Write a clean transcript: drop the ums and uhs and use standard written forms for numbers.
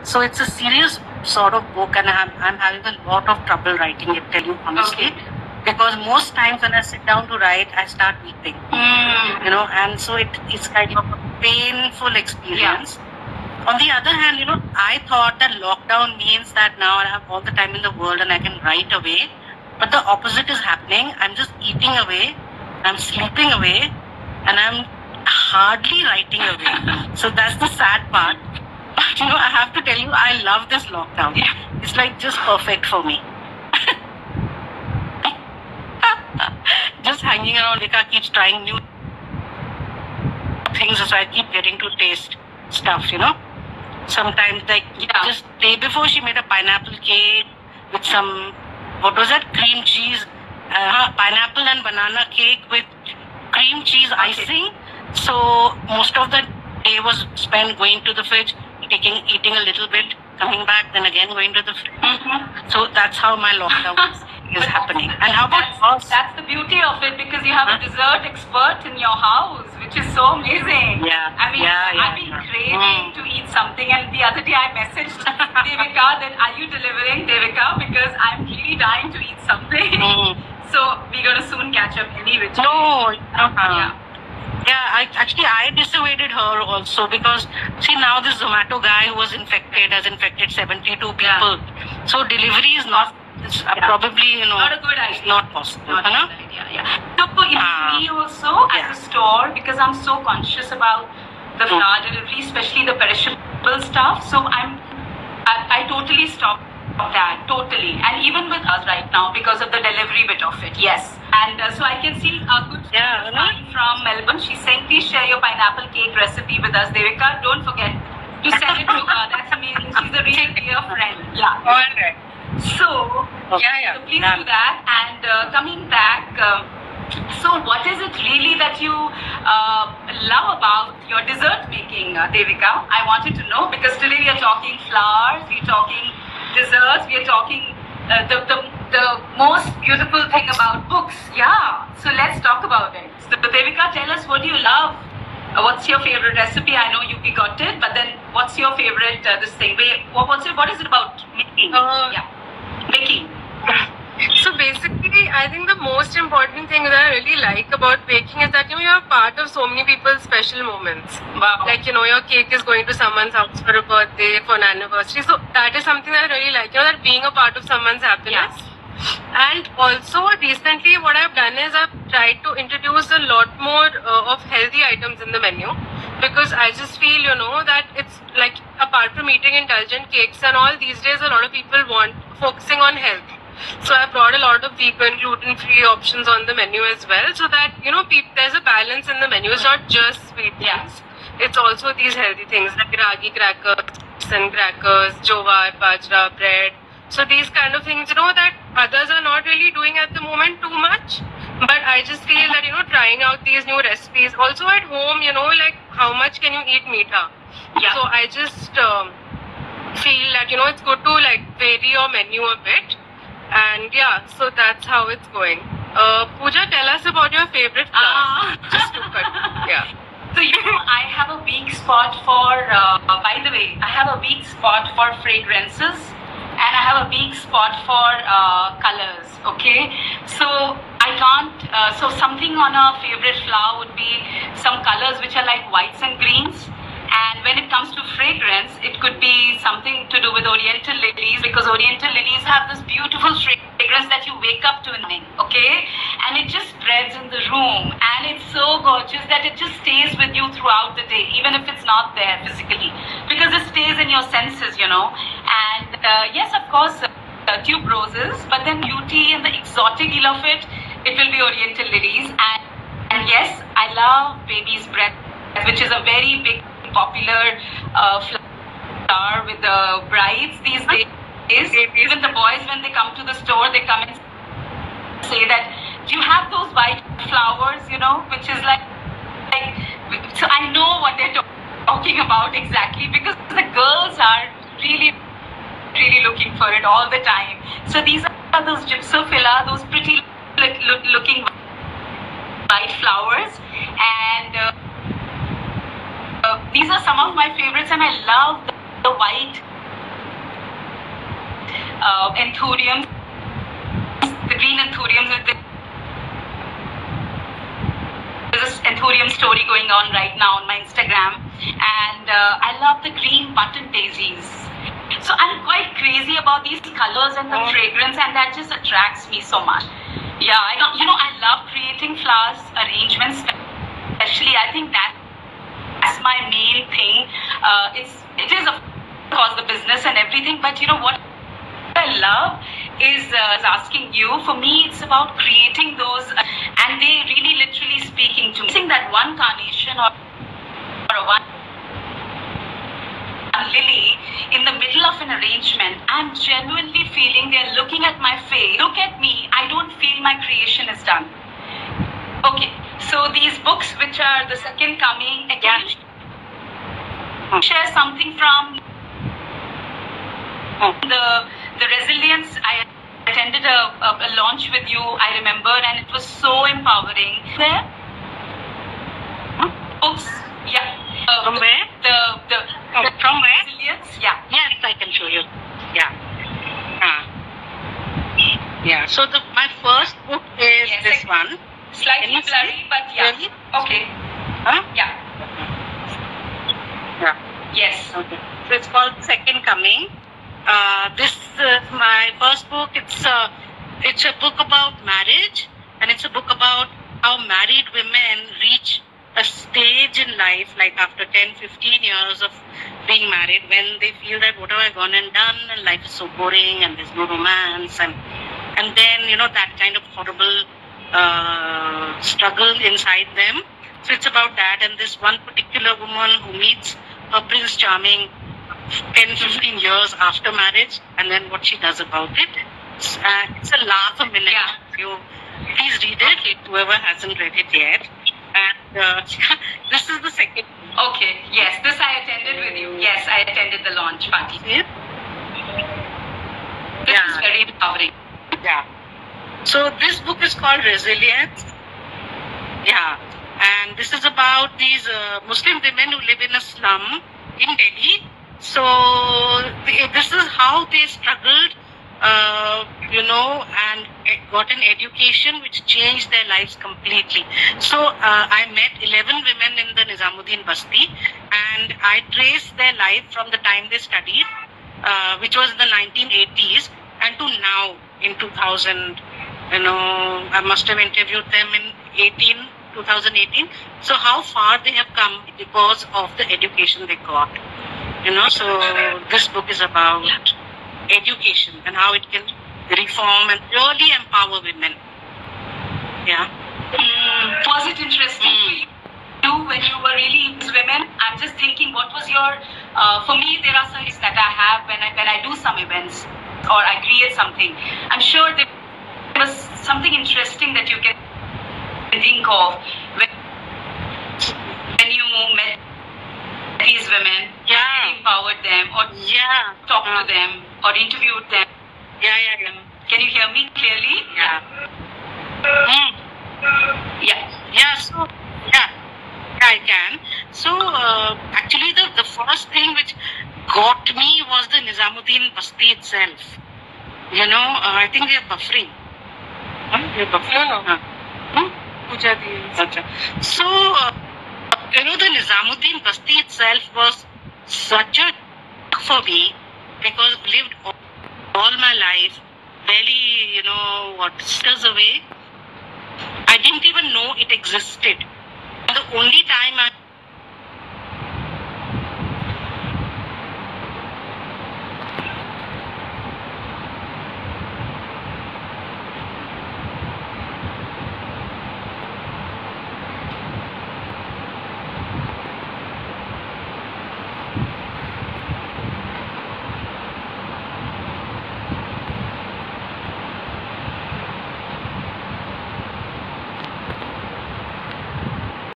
So it's a serious sort of book, and I'm having a lot of trouble writing it, tell you honestly. Okay. Because most times when I sit down to write, I start weeping. You know, and so it's kind of a painful experience. On the other hand, you know, I thought that lockdown means that now I have all the time in the world and I can write away. But the opposite is happening. I'm just eating away, I'm sleeping away, and I'm hardly writing away. So that's the sad part. But you know, I have to tell you, I love this lockdown. It's like just perfect for me. Just hanging around. Vika keeps trying new things, so I keep getting to taste stuff, you know. Sometimes, like, just day before, she made a pineapple cake with some, what was that? Cream cheese, pineapple and banana cake with cream cheese icing. So most of the day was spent going to the fridge, eating a little bit, coming back, then again going to the fridge. So that's how my lockdown is happening. And how about yours? That's the beauty of it, because you have a dessert expert in your house, which is so amazing. I mean, I've been craving to eat something, and the other day I messaged Devika that, are you delivering, Devika? Because I'm really dying to eat something. So we're going to soon catch up anyway. No. I dissuaded her also, because see, now this Zomato guy who was infected has infected 72 people. So delivery is not probably, you know, not a good idea. It's not possible. Not a good idea. So me also as a store, because I'm so conscious about the flour delivery, especially the perishable stuff. So I totally stopped that, totally. And even with us right now, because of the delivery bit of it, yes. And so I can see a good friend from Melbourne. She's saying, please share your pineapple cake recipe with us, Devika. Don't forget to send it to her. That's amazing. She's a real dear friend. All right. So, so please do that. And coming back, so what is it really that you love about your dessert making, Devika? I wanted to know, because today we are talking flowers, we're talking desserts, we are talking the most beautiful thing about books. So let's talk about it. So Devika, tell us, what do you love? What's your favorite recipe? I know you got it, but then what's your favorite this thing? What is it about making? Baking. So basically, I think the most important thing that I really like about baking is that, you know, you're part of so many people's special moments. Wow. Like, you know, your cake is going to someone's house for a birthday, for an anniversary. So that is something that I really like, you know, that being a part of someone's happiness. And also recently what I've done is I've tried to introduce a lot more of healthy items in the menu, because I just feel, you know, that it's like, apart from eating indulgent cakes and all, these days a lot of people want focusing on health. So I brought a lot of vegan, gluten-free options on the menu as well, so that, you know, there's a balance in the menu. It's not just sweet things. It's also these healthy things like ragi crackers and crackers, jowar, bajra, bread. So these kind of things, you know, that others are not really doing at the moment too much. But I just feel that, you know, trying out these new recipes. Also at home, you know, like, how much can you eat meetha? So I just feel that, you know, it's good to like vary your menu a bit. And so that's how it's going. Pooja, tell us about your favorite flowers. Just to cut. So, you know, I have a weak spot for, by the way, I have a weak spot for fragrances, and I have a weak spot for colors, okay? So I can't, so something on a favorite flower would be some colors which are like whites and greens. And when it comes to fragrance, it could be something to do with Oriental lilies, because Oriental lilies have this beautiful fragrance that you wake up to in the morning, okay? And it just spreads in the room, and it's so gorgeous that it just stays with you throughout the day, even if it's not there physically, because it stays in your senses, you know. And yes, of course, tuberoses, but then beauty and the exotic feel of it, it will be Oriental lilies. And yes, I love baby's breath, which is a very big popular flower with the brides these days. Even the boys, when they come to the store, they come and say that, do you have those white flowers, you know, which is like so I know what they're talking about exactly, because the girls are really looking for it all the time. So these are those gypsophila, those pretty looking white flowers, and these are some of my favorites, and I love the white anthuriums, the green anthuriums. There's an anthurium story going on right now on my Instagram, and I love the green button daisies. So I'm quite crazy about these colors and the fragrance, and that just attracts me so much. Yeah, I love creating flowers arrangements, especially. I think that's my main thing. It is of course the business and everything, but what I love is asking you. For me, it's about creating those, and they really literally speaking to me. Seeing that one carnation or a one lily in the middle of an arrangement, I'm genuinely feeling they're looking at my face. Look at me. I don't feel my creation is done. Okay, so these books, which are the second coming, can you share something from the resilience? I attended a launch with you, I remember, and it was so empowering. There? Books? Yeah. From where? From where? Resilience? Yeah. Yes, I can show you. Yeah. Yeah. So my first book is this one. Slightly blurry, but yeah. Really? Okay. Huh? Yeah. Yeah. Yes. Okay. So it's called Second Coming. This is my first book. It's a book about marriage, and it's a book about how married women reach a stage in life, like after 10-15 years of being married, when they feel that what have I gone and done, and life is so boring, and there's no romance, and then that kind of horrible struggle inside them. So it's about that, and this one particular woman who meets her Prince Charming 10-15 years after marriage, and then what she does about it. It's a laugh a minute. Yeah. Please read it, whoever hasn't read it yet. And this is the second. Okay, yes, this I attended with you. Yes, I attended the launch party. Yeah. This is very empowering. Yeah. So this book is called Resilience. Yeah. And this is about these Muslim women who live in a slum in Delhi. So this is how they struggled, and got an education which changed their lives completely. So I met 11 women in the Nizamuddin Basti, and I traced their life from the time they studied, which was in the 1980s, and to now in 2000. I must have interviewed them in 2018. So how far they have come because of the education they got. So this book is about education and how it can reform and really empower women. Yeah. Was it interesting for you when you were really into women? I'm just thinking, what was your? For me, there are some things that I have when I do some events or I create something. I'm sure there was something interesting that you can think of when you met these women, empowered them, or talked to them, or interviewed them. Yeah. Can you hear me clearly? Yeah. Yeah. So I can. So actually, the first thing which got me was the Nizamuddin Basti itself. I think they're buffering. You're buffering? No. Puja Di. So, the Nizamuddin Basti itself was such a for me, because I've lived all my life, barely, years away. I didn't even know it existed. The only time I